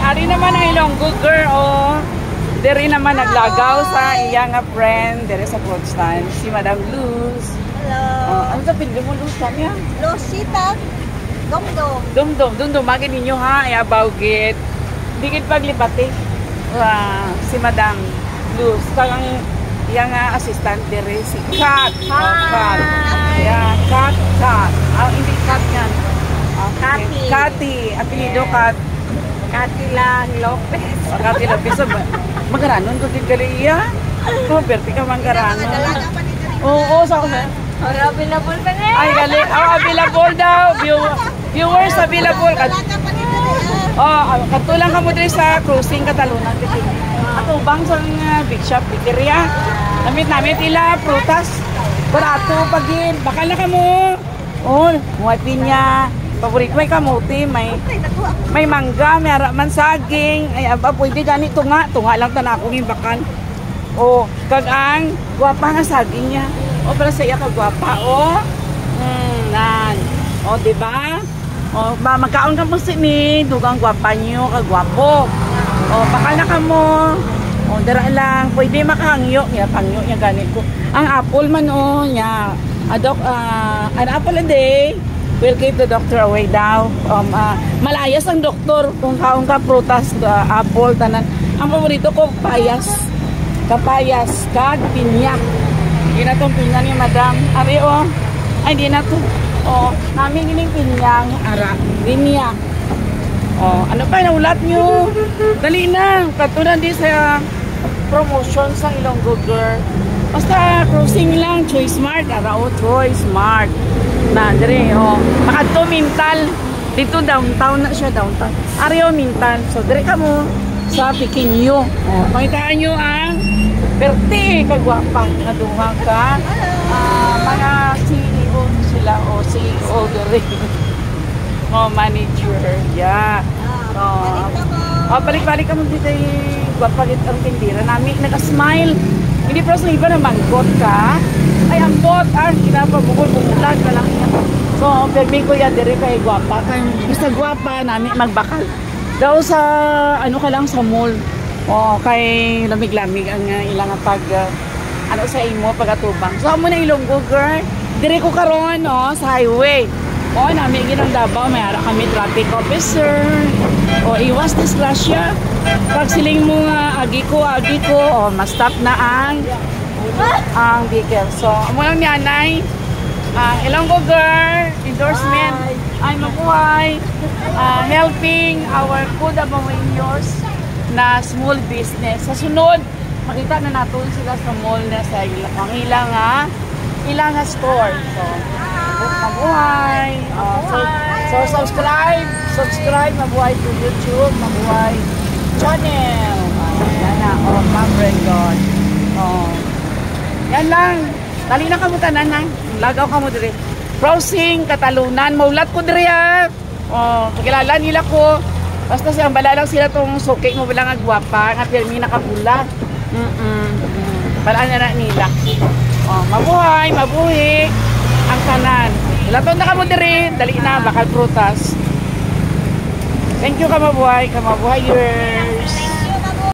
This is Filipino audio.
Ari naman ang Ilonggo girl, oh. Dere naman naglagaw sa iya nga friend, dere sa fruit stand, si Madam Luz. Hello. Ano sa pinili mo, Luz, kanya? Losita. Dumdum. Dumdum, magin ninyo ha, bawgit. Digit paglibati. Si Madam Luz, kang iya nga assistant dere, si Kat. Kat. Yeah, Kat. Hindi Kat yan. Kati. Apelido Kat. Kati lang Lopez. Kati Lopez. Magaranon ko kigaliya. Berti ka mangaranon. Oo, sa ako sa'yo. Available pa na. Ay, gali. Available daw. Viewers available. Katulang ka mo dito sa cruising Catalunan. Atubang sa big shop, biggeria. Namit namin tila, prutas. Barato, pagin. Bakal na ka mo. Oh, muhay pinya. Paborito may kamuti, may mangga, may araman saging. Ay, pwede ganito nga. Tunga lang tanakong yung bakal. O, kagang, guwapa nga saging niya. O, para sa iya kagwapa. O, nan. O, diba? O, magkaon ka po ni dugang guwapa niyo, kagwapo. O, bakal na ka mo. O, dara lang. Pwede makahangyo. Nga, pangyo niya ganito. Ang apple man, o, niya. An apple a day. Will keep the doctor away daw. Malayas ang doktor kung kaong ka prutas, apple, tanan. Ang paborito ko, kapayas, kag, pinya. Hindi na itong pinya ni Madam. Ari, oh. Ay, hindi na ito. Oh, namin gining pinyang, ara, pinya. Oh, ano pa, naulat nyo? Dali na. Katunan din sa promotion sa Ilonggo girl. Basta cruising lang, Choice Mart. Ara, oh, Choice Mart. Na, dire, oh. Makadto Mintal. Dito downtown na siya, downtown. Areo Mintal. So, dire ka mo sa Piquinho. Oh, pakitaan nyo ang Berti, kagwapang naduha ka. Mga CEO sila, o CEO dire. Oh, manager. Yeah. Oh, balik-balik ka mo dito yung gwapagit ang tindira namin. Nag-smile. Hindi pero sa iba na manggot ka. Ay, ang bot, kinapabukol-bukulan ka lang yan. So, permi ko yan, dire kay gwapa. Basta gwapa, namin magbakal. Daw sa, ano ka lang, sa mall. O, kay lamig-lamig ang ilang pag, sa imo, pag-atubang. So, amo na Ilonggo, girl. Dire ko karon sa highway. O, namin ginang Davao, may ara kami traffic officer. O, iwas disgrasya. Pag siling mo agi ko, o, ma-stop na ang vehicle. So, amo lang ni Anay. Ilonggo girl, endorsement. Ay, mabuhay. Helping our Kuda Bawaños na small business. Sa sunod, makita na natin sila sa mall na sa ilang store. So, mabuhay. So subscribe, mabuhay to YouTube, mabuhay channel. Yan na, Ma'am Regon. Yan lang. Dali na ka mo tanan na. Lagaw ka mo dire. Browsing, Catalunan. Maulat ko dire ha. Pagkilala nila ko. Basta siyang bala lang sila tong suki mo bilang agwapa. Nga pirmi nakabulat. Balaan na nila. Mabuhay, mabuhi. Ang kanan. Laton na ka mo dire. Dali na, bakal prutas. Thank you, kamabuhay. Kamabuhay,